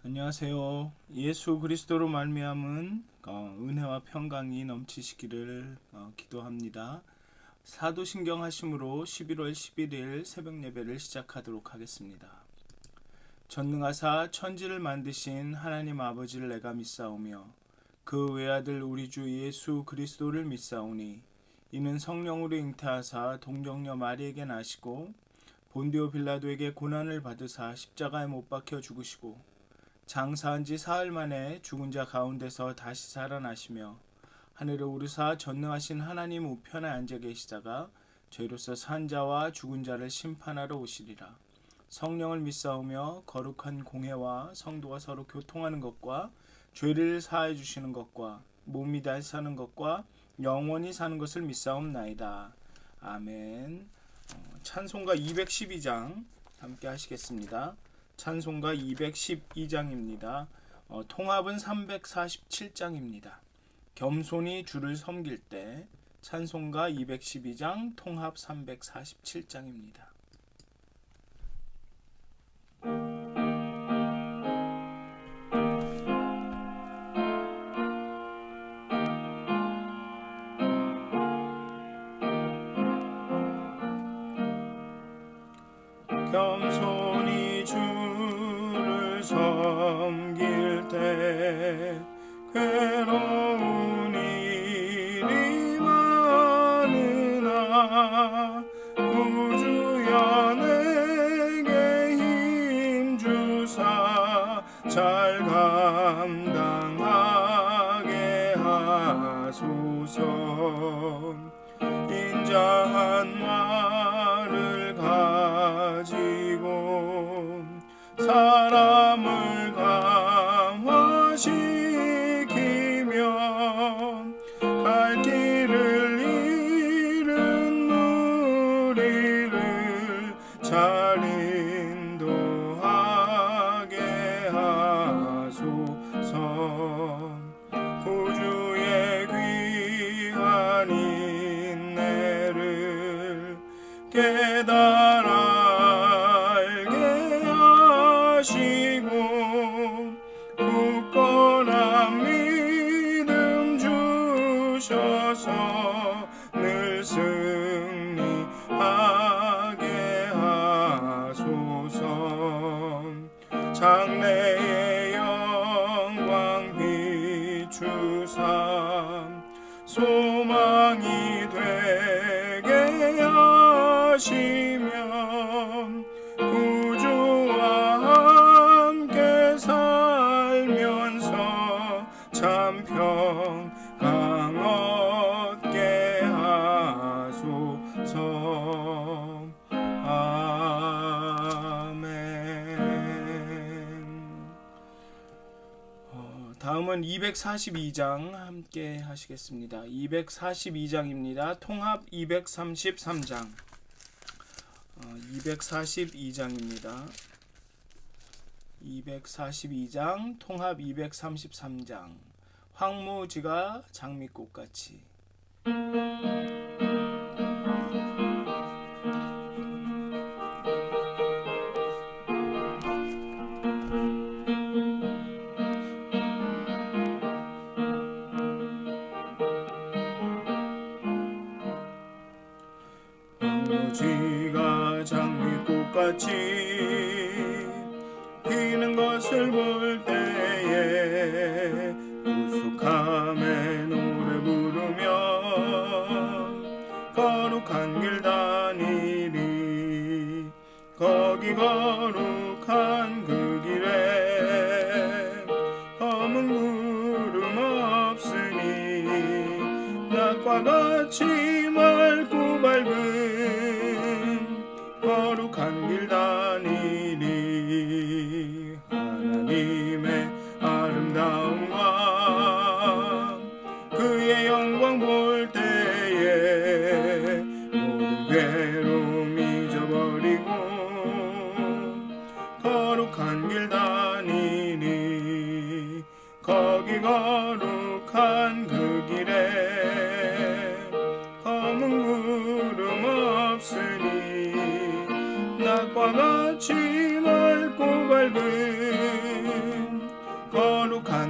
안녕하세요. 예수 그리스도로 말미암은 은혜와 평강이 넘치시기를 기도합니다. 사도신경 하심으로 11월 11일 새벽 예배를 시작하도록 하겠습니다. 전능하사 천지를 만드신 하나님 아버지를 내가 믿사오며 그 외아들 우리 주 예수 그리스도를 믿사오니 이는 성령으로 잉태하사 동정녀 마리에게 나시고 본디오 빌라도에게 고난을 받으사 십자가에 못 박혀 죽으시고 장사한 지 사흘 만에 죽은 자 가운데서 다시 살아나시며 하늘에 오르사 전능하신 하나님 우편에 앉아 계시다가 저희로서 산 자와 죽은 자를 심판하러 오시리라. 성령을 믿사오며 거룩한 공회와 성도가 서로 교통하는 것과 죄를 사하여 주시는 것과 몸이 다시 사는 것과 영원히 사는 것을 믿사옵나이다. 아멘. 찬송가 212장 함께 하시겠습니다. 찬송가 212장입니다. 통합은 347장입니다. 겸손히 주를 섬길 때 찬송가 212장 통합 347장입니다. 겸손히 주를 섬길 때 괴로운 일이 많으나 구주여 내게 힘 주사 잘 감당하게 하소서. 인자한 말을 가지고 사람을 감화시키며 갈 길을 잃은 우리를 잘 인도하게 하소서. 구주의 귀한 인내를 깨달아 알게 하시고 굳건한 믿음 주셔서 늘 승리하게 하소서. 장래의 영광 비추사 소망이 되게 하시며 구주와 함께 살면서 참 평강 얻게 하소서. 아멘. 다음은 242장 함께 하시겠습니다. 242장입니다. 통합 233장. 242장입니다. 242장 통합 233장. 황무지가 장미꽃같이. 황무지가 장미꽃같이 피는 것을 볼 때에 구속함에 노래 부르며 거룩한 길 다니리. 거기 거룩한 그 길에 검은 구름 없으니 낮과 같이 맑고 밝은 거룩한 길 다니리. 하나님의 아름다움과 그의 영광 볼 때에 모든 괴로움 잊어버리고 거룩한 길 다니리. 거기 거룩한 그 길에 검은 구름 없으니 낮과 같이 맑고 밝은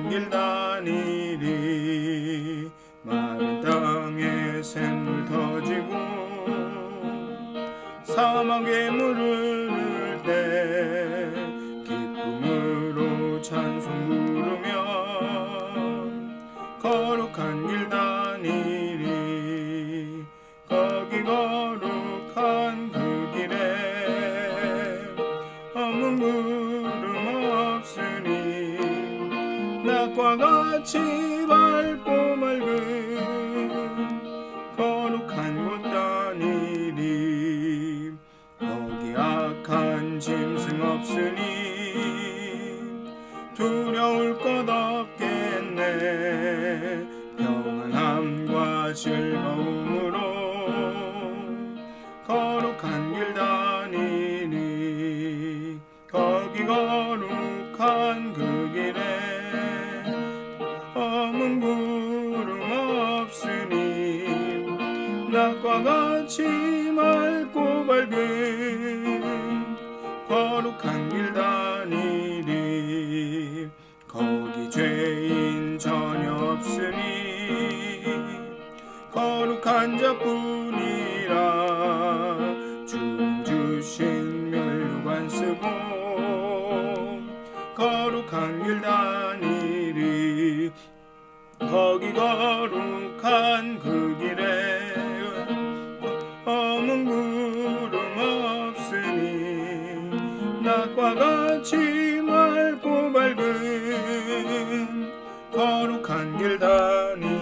길 다니리 마른 땅에 샘물 터지고 사막에 물을 흐를 때 기쁨으로 찬송 부르며 거룩한 길 다니리 거기 거룩한 그 길에 없는 구름 없으니 낮과 같이 밝고 맑은 거룩한 곳 다니리 거기 악한 짐승 없으니 두려울 것 없겠네 평안함과 즐거움으로 거룩한 길 다니리 거기 거룩한 그 길에 없는 구름 없으니 낮과 같이 맑고 밝은 거룩한 길 다니리 거기 죄인 전혀 없으니 거룩한 자뿐이라 주님 주신 멸류관 쓰고 거룩한 길 다니리 거기 거룩한 그 길에 없는 구름 없으니 낮과 같이 맑고 밝은 거룩한 길 다니리.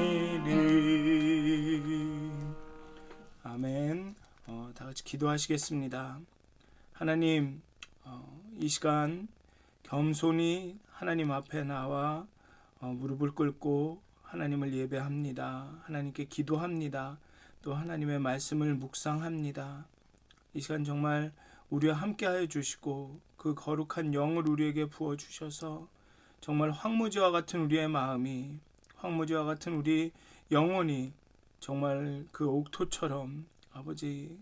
아멘. 다 같이 기도하시겠습니다. 하나님, 이 시간 겸손히 하나님 앞에 나와 무릎을 꿇고 하나님을 예배합니다. 하나님께 기도합니다. 또 하나님의 말씀을 묵상합니다. 이 시간 정말 우리와 함께하여 주시고 그 거룩한 영을 우리에게 부어주셔서 정말 황무지와 같은 우리의 마음이 황무지와 같은 우리 영혼이 정말 그 옥토처럼 아버지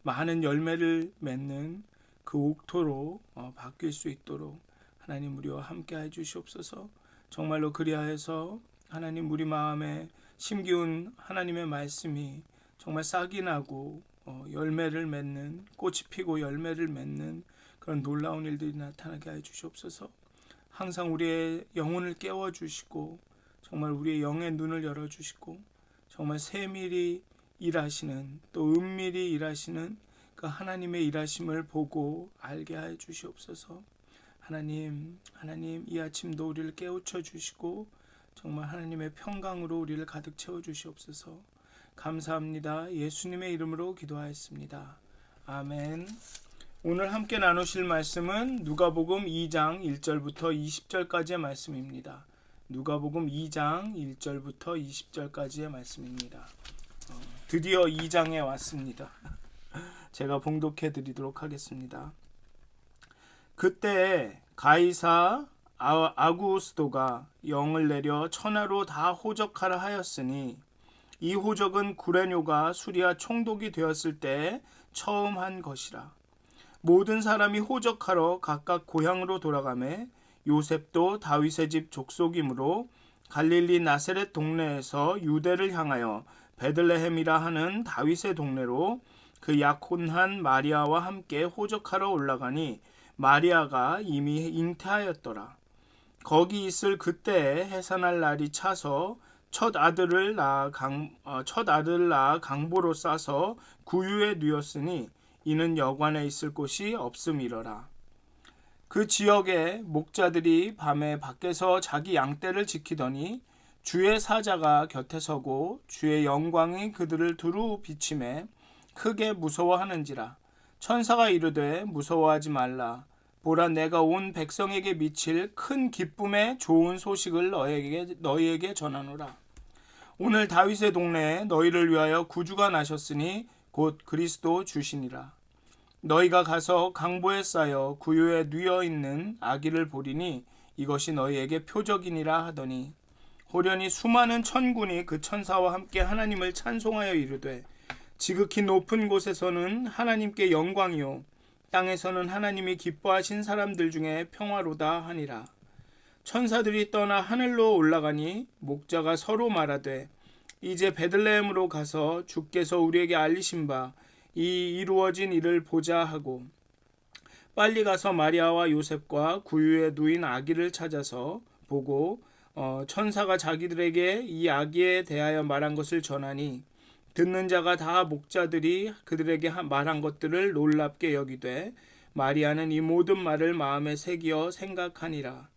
많은 열매를 맺는 그 옥토로 바뀔 수 있도록 하나님 우리와 함께해 주시옵소서. 정말로 그리하여서 하나님 우리 마음에 심기운 하나님의 말씀이 정말 싹이 나고 열매를 맺는 꽃이 피고 열매를 맺는 그런 놀라운 일들이 나타나게 해 주시옵소서. 항상 우리의 영혼을 깨워주시고 정말 우리의 영의 눈을 열어주시고 정말 세밀히 일하시는 또 은밀히 일하시는 그 하나님의 일하심을 보고 알게 해 주시옵소서. 하나님 이 아침도 우리를 깨우쳐 주시고 정말 하나님의 평강으로 우리를 가득 채워 주시옵소서. 감사합니다. 예수님의 이름으로 기도하였습니다. 아멘. 오늘 함께 나누실 말씀은 누가복음 2장 1절부터 20절까지의 말씀입니다. 누가복음 2장 1절부터 20절까지의 말씀입니다. 드디어 2장에 왔습니다. 제가 봉독해 드리도록 하겠습니다. 그때 가이사 아구스도가 영을 내려 천하로 다 호적하라 하였으니 이 호적은 구레뇨가 수리아 총독이 되었을 때 처음 한 것이라. 모든 사람이 호적하러 각각 고향으로 돌아가매 요셉도 다윗의 집 족속이므로 갈릴리 나세렛 동네에서 유대를 향하여 베들레헴이라 하는 다윗의 동네로 그 약혼한 마리아와 함께 호적하러 올라가니 마리아가 이미 잉태하였더라. 거기 있을 그때에 해산할 날이 차서 첫 아들을 낳아 강보로 싸서 구유에 누였으니 이는 여관에 있을 곳이 없음이러라. 그 지역의 목자들이 밤에 밖에서 자기 양떼를 지키더니 주의 사자가 곁에 서고 주의 영광이 그들을 두루 비치매 크게 무서워하는지라. 천사가 이르되 무서워하지 말라. 보라, 내가 온 백성에게 미칠 큰 기쁨의 좋은 소식을 너희에게 전하노라. 오늘 다윗의 동네에 너희를 위하여 구주가 나셨으니 곧 그리스도 주시니라. 너희가 가서 강보에 쌓여 구유에 누여 있는 아기를 보리니 이것이 너희에게 표적이니라 하더니 호련히 수많은 천군이 그 천사와 함께 하나님을 찬송하여 이르되 지극히 높은 곳에서는 하나님께 영광이요 땅에서는 하나님이 기뻐하신 사람들 중에 평화로다 하니라. 천사들이 떠나 하늘로 올라가니 목자가 서로 말하되 이제 베들레헴으로 가서 주께서 우리에게 알리신 바 이 이루어진 일을 보자 하고 빨리 가서 마리아와 요셉과 구유에 누인 아기를 찾아서 보고 천사가 자기들에게 이 아기에 대하여 말한 것을 전하니 듣는 자가 다 목자들이 그들에게 말한 것들을 놀랍게 여기되 마리아는 이 모든 말을 마음에 새기어 생각하니라.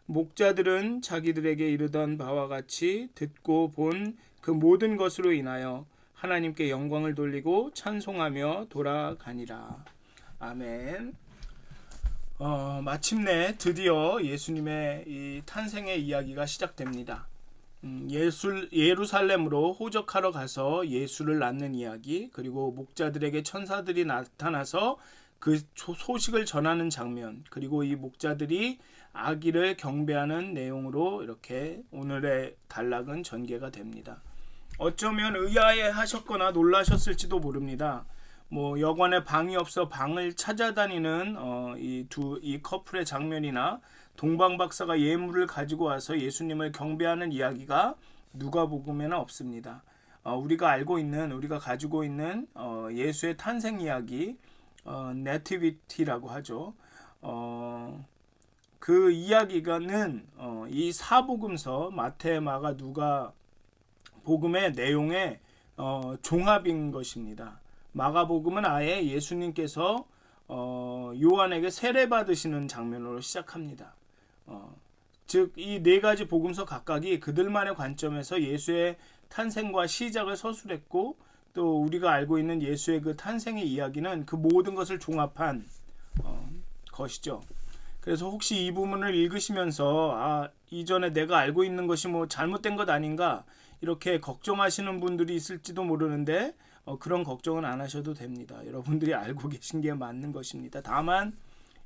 목자들은 자기들에게 이르던 바와 같이 듣고 본 그 모든 것으로 인하여 하나님께 영광을 돌리고 찬송하며 돌아가니라. 아멘. 마침내 드디어 예수님의 이 탄생의 이야기가 시작됩니다. 예루살렘으로 호적하러 가서 예수를 낳는 이야기, 그리고 목자들에게 천사들이 나타나서 그 소식을 전하는 장면, 그리고 이 목자들이 아기를 경배하는 내용으로 이렇게 오늘의 단락은 전개가 됩니다. 어쩌면 의아해 하셨거나 놀라셨을지도 모릅니다. 여관에 방이 없어 방을 찾아다니는 이 커플의 장면이나 동방 박사가 예물을 가지고 와서 예수님을 경배하는 이야기가 누가복음에는 없습니다. 우리가 가지고 있는 예수의 탄생 이야기, 네티비티라고 하죠. 그 이야기가는 이 사복음서 마태, 마가, 누가 복음의 내용의 종합인 것입니다. 마가복음은 아예 예수님께서 요한에게 세례 받으시는 장면으로 시작합니다. 즉 이 네 가지 복음서 각각이 그들만의 관점에서 예수의 탄생과 시작을 서술했고, 또 우리가 알고 있는 예수의 그 탄생의 이야기는 그 모든 것을 종합한 것이죠. 그래서 혹시 이 부분을 읽으시면서 이전에 내가 알고 있는 것이 잘못된 것 아닌가 이렇게 걱정하시는 분들이 있을지도 모르는데 그런 걱정은 안 하셔도 됩니다. 여러분들이 알고 계신 게 맞는 것입니다. 다만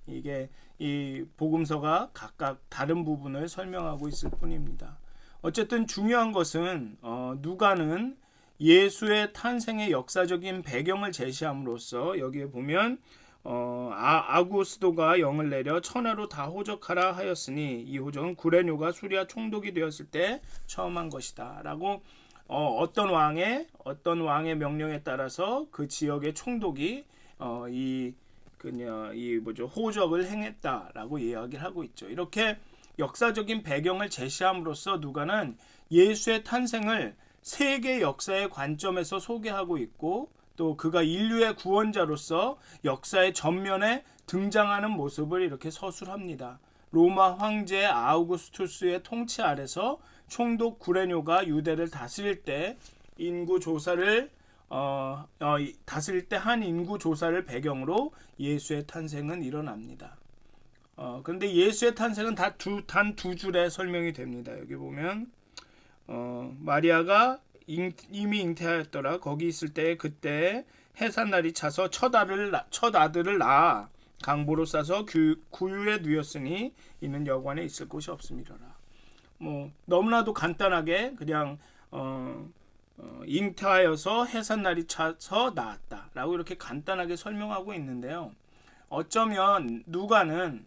이게 이 복음서가 각각 다른 부분을 설명하고 있을 뿐입니다. 어쨌든 중요한 것은 누가는 예수의 탄생의 역사적인 배경을 제시함으로써 여기에 보면 아구스도가 영을 내려 천하로 다 호적하라 하였으니 이 호적은 구레뇨가 수리아 총독이 되었을 때 처음 한 것이다 라고 어떤 왕의 명령에 따라서 그 지역의 총독이 호적을 행했다라고 이야기를 하고 있죠. 이렇게 역사적인 배경을 제시함으로써 누가는 예수의 탄생을 세계 역사의 관점에서 소개하고 있고, 또 그가 인류의 구원자로서 역사의 전면에 등장하는 모습을 이렇게 서술합니다. 로마 황제 아우구스투스의 통치 아래서 총독 구레뇨가 유대를 다스릴 때 한 인구 조사를 배경으로 예수의 탄생은 일어납니다. 그런데 예수의 탄생은 단 두 줄에 설명이 됩니다. 여기 보면 마리아가 이미 잉태하였더라. 거기 있을 때 그때 해산날이 차서 첫 아들을 낳아 강보로 싸서 구유에 누였으니 이는 여관에 있을 곳이 없음이로라. 너무나도 간단하게 그냥 잉태하여서 해산날이 차서 낳았다라고 이렇게 간단하게 설명하고 있는데요. 어쩌면 누가는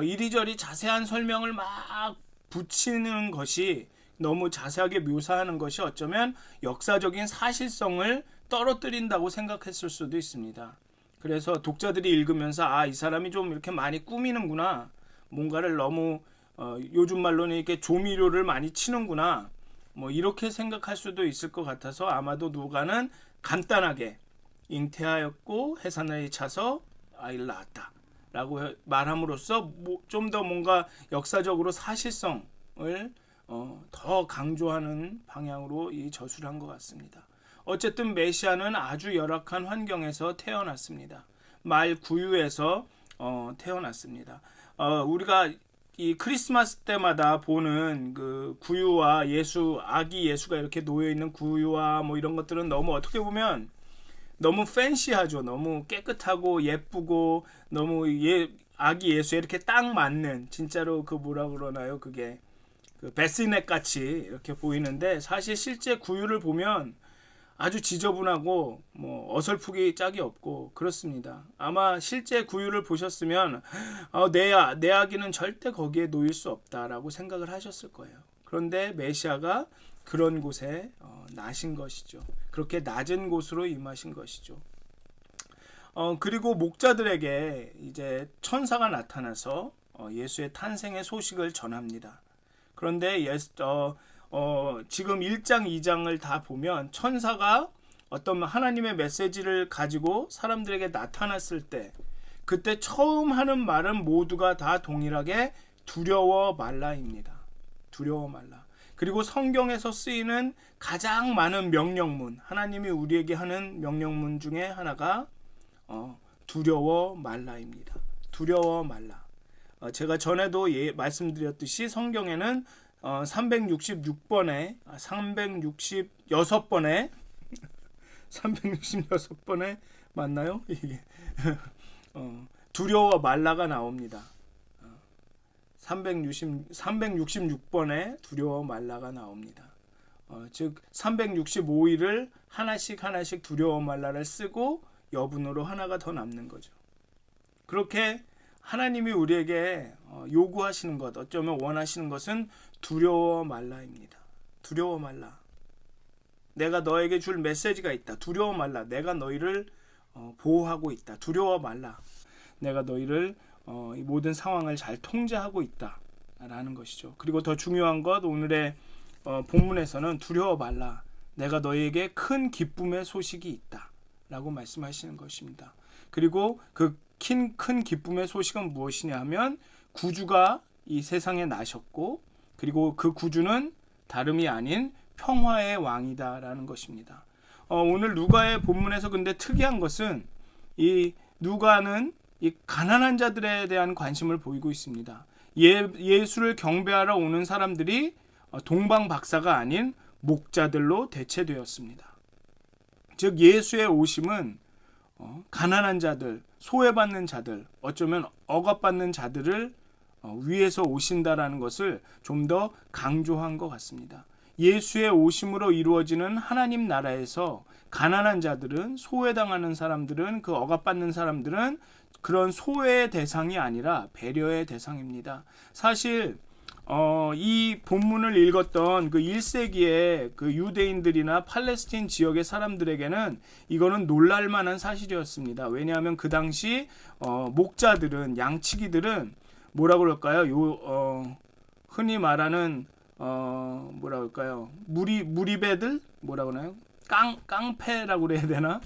이리저리 자세한 설명을 막 붙이는 것이, 너무 자세하게 묘사하는 것이 어쩌면 역사적인 사실성을 떨어뜨린다고 생각했을 수도 있습니다. 그래서 독자들이 읽으면서 이 사람이 좀 이렇게 많이 꾸미는구나, 뭔가를 너무 요즘 말로는 이렇게 조미료를 많이 치는구나, 이렇게 생각할 수도 있을 것 같아서 아마도 누가는 간단하게 잉태하였고 해산날이 차서 아이를 낳았다 라고 말함으로써 좀 더 뭔가 역사적으로 사실성을 더 강조하는 방향으로 이 저술을 한 것 같습니다. 어쨌든 메시아는 아주 열악한 환경에서 태어났습니다. 말 구유에서 태어났습니다. 우리가 이 크리스마스 때마다 보는 그 구유와 아기 예수가 이렇게 놓여 있는 구유와 이런 것들은 너무 어떻게 보면 너무 팬시하죠. 너무 깨끗하고 예쁘고 너무 아기 예수에 이렇게 딱 맞는, 진짜로 그 뭐라 그러나요? 그게 그 베스넷 같이 이렇게 보이는데, 사실 실제 구유를 보면 아주 지저분하고 뭐 어설프기 짝이 없고 그렇습니다. 아마 실제 구유를 보셨으면 내 아기는 절대 거기에 놓일 수 없다라고 생각을 하셨을 거예요. 그런데 메시아가 그런 곳에 나신 것이죠. 그렇게 낮은 곳으로 임하신 것이죠. 그리고 목자들에게 이제 천사가 나타나서 예수의 탄생의 소식을 전합니다. 그런데 지금 1장, 2장을 다 보면 천사가 어떤 하나님의 메시지를 가지고 사람들에게 나타났을 때 그때 처음 하는 말은 모두가 다 동일하게 두려워 말라입니다. 두려워 말라. 그리고 성경에서 쓰이는 가장 많은 명령문, 하나님이 우리에게 하는 명령문 중에 하나가 두려워 말라입니다. 두려워 말라. 제가 전에도 말씀드렸듯이 성경에는 366번에 366번에 맞나요? 이게 두려워 말라가 나옵니다. 366번에 두려워 말라가 나옵니다. 즉 365일을 하나씩 두려워 말라를 쓰고 여분으로 하나가 더 남는 거죠. 그렇게 하나님이 우리에게 요구하시는 것, 어쩌면 원하시는 것은 두려워 말라입니다. 두려워 말라. 내가 너에게 줄 메시지가 있다. 두려워 말라. 내가 너희를 보호하고 있다. 두려워 말라. 내가 너희를 이 모든 상황을 잘 통제하고 있다. 라는 것이죠. 그리고 더 중요한 것, 오늘의 본문에서는 두려워 말라. 내가 너희에게 큰 기쁨의 소식이 있다. 라고 말씀하시는 것입니다. 그리고 그 큰 기쁨의 소식은 무엇이냐 하면 구주가 이 세상에 나셨고 그리고 그 구주는 다름이 아닌 평화의 왕이다라는 것입니다. 오늘 누가의 본문에서 근데 특이한 것은 이 누가는 이 가난한 자들에 대한 관심을 보이고 있습니다. 예수를 경배하러 오는 사람들이 동방 박사가 아닌 목자들로 대체되었습니다. 즉 예수의 오심은 가난한 자들, 소외받는 자들, 어쩌면 억압받는 자들을 위해서 오신다라는 것을 좀 더 강조한 것 같습니다. 예수의 오심으로 이루어지는 하나님 나라에서 가난한 자들은, 소외당하는 사람들은, 그 억압받는 사람들은 그런 소외의 대상이 아니라 배려의 대상입니다. 사실 이 본문을 읽었던 그 1세기의 그 유대인들이나 팔레스틴 지역의 사람들에게는 이거는 놀랄만한 사실이었습니다. 왜냐하면 그 당시 목자들은, 양치기들은 뭐라 그럴까요? 흔히 말하는 뭐라 그럴까요? 무리배들 뭐라 그러나요? 깡패라고 그래야 되나?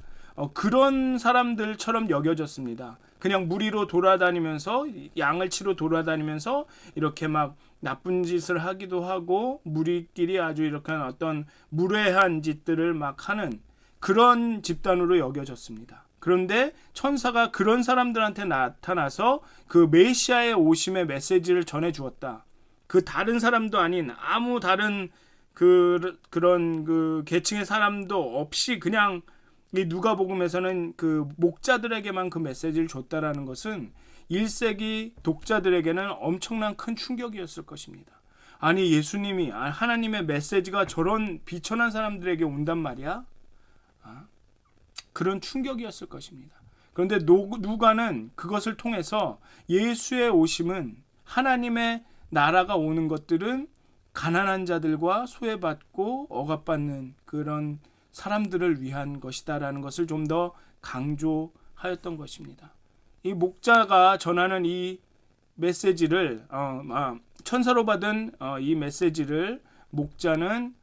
그런 사람들처럼 여겨졌습니다. 그냥 무리로 돌아다니면서 양을 치러 돌아다니면서 이렇게 막 나쁜 짓을 하기도 하고 무리끼리 아주 이렇게 어떤 무례한 짓들을 막 하는 그런 집단으로 여겨졌습니다. 그런데 천사가 그런 사람들한테 나타나서 그 메시아의 오심의 메시지를 전해 주었다. 그 다른 사람도 아닌 아무 다른 그런 그 계층의 사람도 없이 그냥 이 누가복음에서는 그 목자들에게만 그 메시지를 줬다라는 것은 1세기 독자들에게는 엄청난 큰 충격이었을 것입니다. 아니 예수님이 하나님의 메시지가 저런 비천한 사람들에게 온단 말이야? 그런 충격이었을 것입니다. 그런데 누가는 그것을 통해서 예수의 오심은 하나님의 나라가 오는 것들은 가난한 자들과 소외받고 억압받는 그런 사람들을 위한 것이다라는 것을 좀 더 강조하였던 것입니다. 이 목자가 전하는 이 메시지를 천사로 받은 이 메시지를 목자는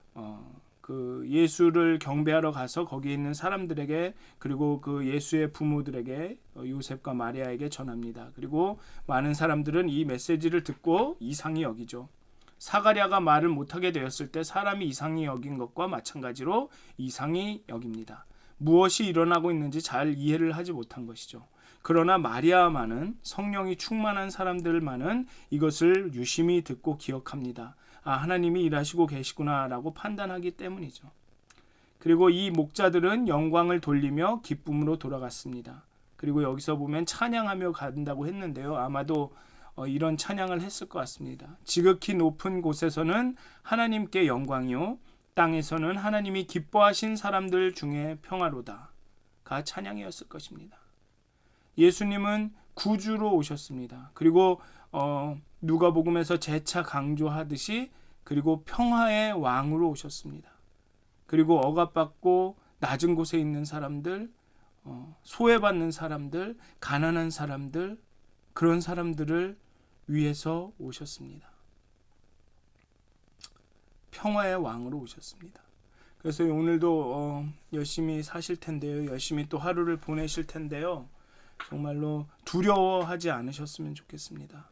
그 예수를 경배하러 가서 거기에 있는 사람들에게 그리고 그 예수의 부모들에게 요셉과 마리아에게 전합니다. 그리고 많은 사람들은 이 메시지를 듣고 이상히 여기죠. 사가랴가 말을 못하게 되었을 때 사람이 이상히 여긴 것과 마찬가지로 이상히 여깁니다. 무엇이 일어나고 있는지 잘 이해를 하지 못한 것이죠. 그러나 마리아만은 성령이 충만한 사람들만은 이것을 유심히 듣고 기억합니다. 하나님이 일하시고 계시구나 라고 판단하기 때문이죠. 그리고 이 목자들은 영광을 돌리며 기쁨으로 돌아갔습니다. 그리고 여기서 보면 찬양하며 간다고 했는데요. 아마도 이런 찬양을 했을 것 같습니다. 지극히 높은 곳에서는 하나님께 영광이요 땅에서는 하나님이 기뻐하신 사람들 중에 평화로다가 찬양이었을 것입니다. 예수님은 구주로 오셨습니다. 그리고 누가복음에서 재차 강조하듯이 그리고 평화의 왕으로 오셨습니다. 그리고 억압받고 낮은 곳에 있는 사람들, 소외받는 사람들, 가난한 사람들, 그런 사람들을 위해서 오셨습니다. 평화의 왕으로 오셨습니다. 그래서 오늘도 열심히 사실 텐데요. 열심히 또 하루를 보내실 텐데요. 정말로 두려워하지 않으셨으면 좋겠습니다.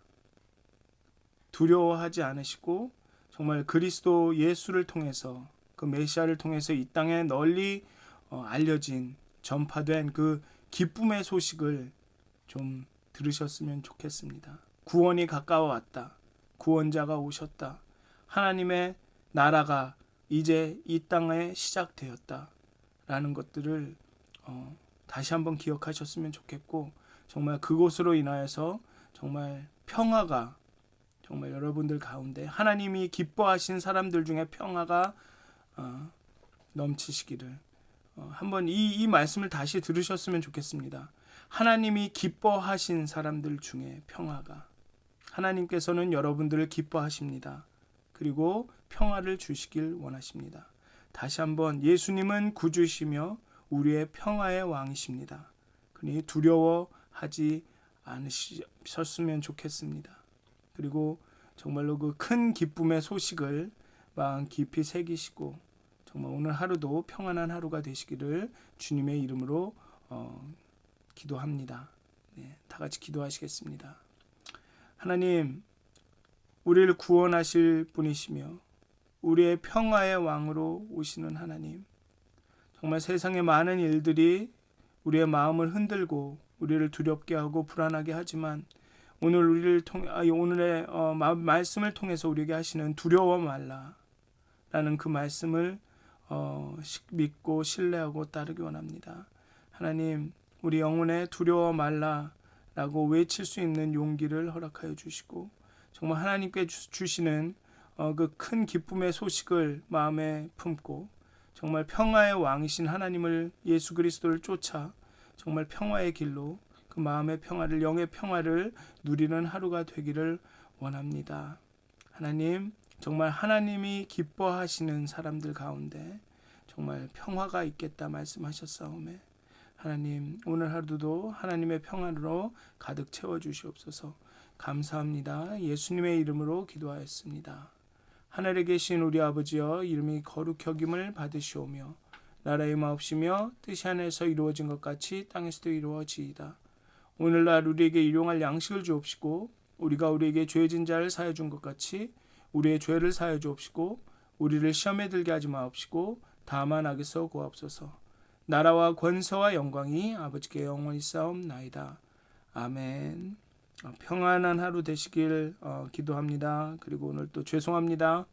두려워하지 않으시고 정말 그리스도 예수를 통해서 그 메시아를 통해서 이 땅에 널리 알려진 전파된 그 기쁨의 소식을 좀 들으셨으면 좋겠습니다. 구원이 가까워왔다. 구원자가 오셨다. 하나님의 나라가 이제 이 땅에 시작되었다. 라는 것들을 다시 한번 기억하셨으면 좋겠고 정말 그곳으로 인하여서 정말 평화가 정말 여러분들 가운데 하나님이 기뻐하신 사람들 중에 평화가 넘치시기를 한번 이 말씀을 다시 들으셨으면 좋겠습니다. 하나님이 기뻐하신 사람들 중에 평화가 하나님께서는 여러분들을 기뻐하십니다. 그리고 평화를 주시길 원하십니다. 다시 한번 예수님은 구주시며 우리의 평화의 왕이십니다. 그러니 두려워하지 않으셨으면 좋겠습니다. 그리고 정말로 그 큰 기쁨의 소식을 마음 깊이 새기시고 정말 오늘 하루도 평안한 하루가 되시기를 주님의 이름으로 기도합니다. 네, 다 같이 기도하시겠습니다. 하나님, 우리를 구원하실 분이시며 우리의 평화의 왕으로 오시는 하나님, 정말 세상의 많은 일들이 우리의 마음을 흔들고 우리를 두렵게 하고 불안하게 하지만 오늘 오늘의 말씀을 통해서 우리에게 하시는 두려워 말라라는 그 말씀을 믿고 신뢰하고 따르기 원합니다. 하나님, 우리 영혼에 두려워 말라라고 외칠 수 있는 용기를 허락하여 주시고 정말 하나님께 주시는 그 큰 기쁨의 소식을 마음에 품고 정말 평화의 왕이신 하나님을 예수 그리스도를 쫓아 정말 평화의 길로 그 마음의 평화를 영의 평화를 누리는 하루가 되기를 원합니다. 하나님, 정말 하나님이 기뻐하시는 사람들 가운데 정말 평화가 있겠다 말씀하셨사오매 하나님, 오늘 하루도 하나님의 평화로 가득 채워주시옵소서. 감사합니다. 예수님의 이름으로 기도하였습니다. 하늘에 계신 우리 아버지여, 이름이 거룩히 여김을 받으시오며 나라의 마옵시며 뜻이 하늘에서 이루어진 것 같이 땅에서도 이루어지이다. 오늘날 우리에게 일용할 양식을 주옵시고 우리가 우리에게 죄진 자를 사하여 준 것 같이 우리의 죄를 사하여 주옵시고 우리를 시험에 들게 하지 마옵시고 다만 악에서 구하옵소서. 나라와 권세와 영광이 아버지께 영원히 싸움나이다. 아멘. 평안한 하루 되시길 기도합니다. 그리고 오늘 또 죄송합니다.